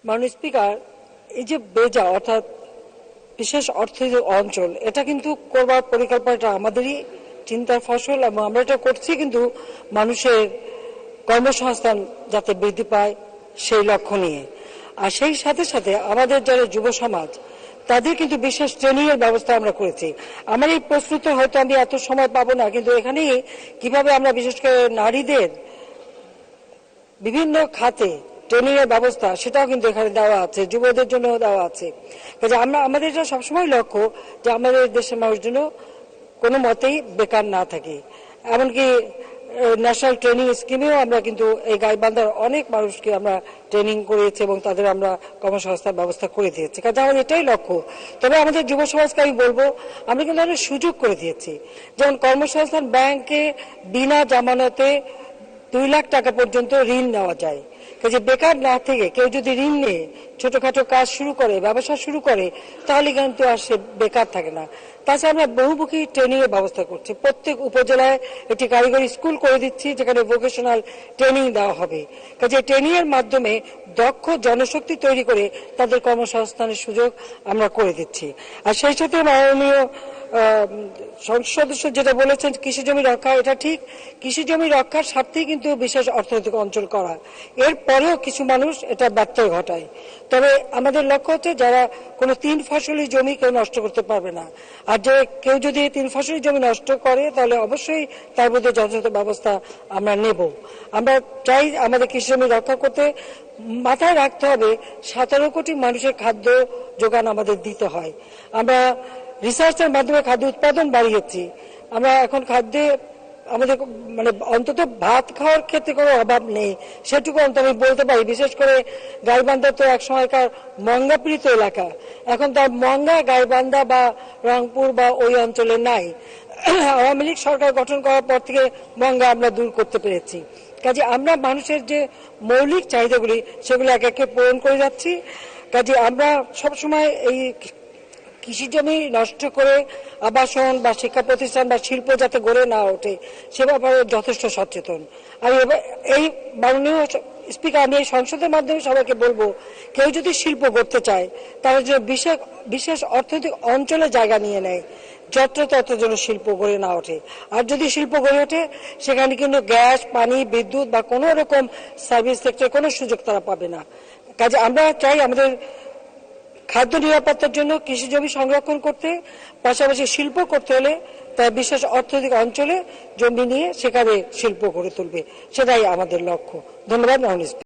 মাননীয় স্পিকার, এই যে বেজা অর্থাৎ বিশেষ অর্থনৈতিক অঞ্চল, এটা কিন্তু করবার পরিকল্পনাটা আমাদেরই চিন্তার ফসল এবং আমরা এটা করছি কিন্তু মানুষের কর্মসংস্থান যাতে বৃদ্ধি পায় সেই লক্ষ্য নিয়ে। আর সেই সাথে সাথে আমাদের যারা যুব সমাজ তাদের কিন্তু বিশেষ ট্রেনিং এর ব্যবস্থা আমরা করেছি। আমার এই প্রশ্নতে হয়তো আমি এত সময় পাবো না, কিন্তু এখানেই কিভাবে আমরা বিশেষ করে নারীদের বিভিন্ন খাতে ট্রেনিং এর ব্যবস্থা সেটাও কিন্তু এখানে দেওয়া আছে, যুবদের জন্য দেওয়া আছে। কাজে আমাদের এটা সবসময় লক্ষ্য যে আমাদের দেশের মানুষ যেন কোনো মতেই বেকার না থাকে। এমনকি ন্যাশনাল ট্রেনিং স্কিমেও আমরা কিন্তু এই গাইবান্ধার অনেক মানুষকে আমরা ট্রেনিং করিয়েছি এবং তাদের আমরা কর্মসংস্থান ব্যবস্থা করে দিয়েছি। কাজে আমাদের এটাই লক্ষ্য। তবে আমাদের যুব সমাজকে আমি বলবো, আমরা কিন্তু অনেক সুযোগ করে দিয়েছি। যেমন কর্মসংস্থান ব্যাংকে বিনা জামানতে 2 লাখ টাকা পর্যন্ত ঋণ নেওয়া যায়। কাজে বেকার না থেকে কেউ যদি ঋণ নিয়ে ছোটখাটো কাজ শুরু করে, ব্যবসা শুরু করে, তাহলে কিন্তু আর সে বেকার থাকে না। তাছাড়া আমরা বহুমুখী ট্রেনিং এর ব্যবস্থা করছি। প্রত্যেক উপজেলায় একটি কারিগরি স্কুল করে দিচ্ছি যেখানে ভোকেশনাল ট্রেনিং দেওয়া হবে। কাজে ট্রেনিং এর মাধ্যমে দক্ষ জনশক্তি তৈরি করে তাদের কর্মসংস্থানের সুযোগ আমরা করে দিচ্ছি। আর সেই সাথে মাননীয় সংসদ সদস্য যেটা বলেছেন কৃষি জমি রক্ষা, এটা ঠিক। কৃষি জমি রক্ষার স্বার্থেই কিন্তু বিশেষ অর্থনৈতিক অঞ্চল করা। এরপরেও কিছু মানুষ এটা ব্যত্যয় ঘটায়। তবে আমাদের লক্ষ্য হচ্ছে যারা কোনো 3 ফসলি জমি কেউ নষ্ট করতে পারবে না। আর যে কেউ যদি 3 ফসলি জমি নষ্ট করে তাহলে অবশ্যই তার মধ্যে যথাযথ ব্যবস্থা আমরা নেব। আমরা চাই আমাদের কৃষি জমি রক্ষা করতে মাথায় রাখতে হবে 17 কোটি মানুষের খাদ্য যোগান আমাদের দিতে হয়। আমরা রিসার্চের মাধ্যমে খাদ্য উৎপাদন বাড়িয়েছি। আমরা এখন খাদ্যে আমাদের মানে অন্তত ভাত খাওয়ার ক্ষেত্রে কোনো অভাব নেই, সেটুকু অন্তত আমি বলতে পারি। বিশেষ করে গাইবান্ধা তো এক সময়কার মঙ্গাপীড়িত এলাকা, এখন তার মঙ্গা গাইবান্ধা বা রংপুর বা ওই অঞ্চলে নাই। আওয়ামী লীগ সরকার গঠন করার পর থেকে মঙ্গা আমরা দূর করতে পেরেছি। কাজে আমরা মানুষের যে মৌলিক চাহিদাগুলি সেগুলো এক একে পূরণ করে যাচ্ছি। কাজে আমরা সবসময় এই কৃষি জমি নষ্ট করে আবাসন বা শিক্ষা প্রতিষ্ঠান বা শিল্প যাতে গড়ে না ওঠে সে ব্যাপারে যথেষ্ট সচেতন। আমি এই মাননীয় স্পিকার, আমি এই সংসদের মাধ্যমে সবাইকে বলবো, কেউ যদি শিল্প গড়তে চায় তাহলে যেন বিশেষ অর্থনৈতিক অঞ্চলে জায়গা নিয়ে নেয়, যত্রতত্র যেন শিল্প গড়ে না ওঠে। আর যদি শিল্প গড়ে ওঠে সেখানে কিন্তু গ্যাস, পানি, বিদ্যুৎ বা কোনো রকম সার্ভিস সেক্টরে কোনো সুযোগ তারা পাবে না। কাজে আমরা চাই আমাদের খাদ্য নিরাপত্তার জন্য কৃষি জমি সংরক্ষণ করতে, পাশাপাশি শিল্প করতে হলে তার বিশেষ অর্থনৈতিক অঞ্চলে জমি নিয়ে সেখানে শিল্প গড়ে তুলবে, সেটাই আমাদের লক্ষ্য। ধন্যবাদ মাননীয় স্পিকার।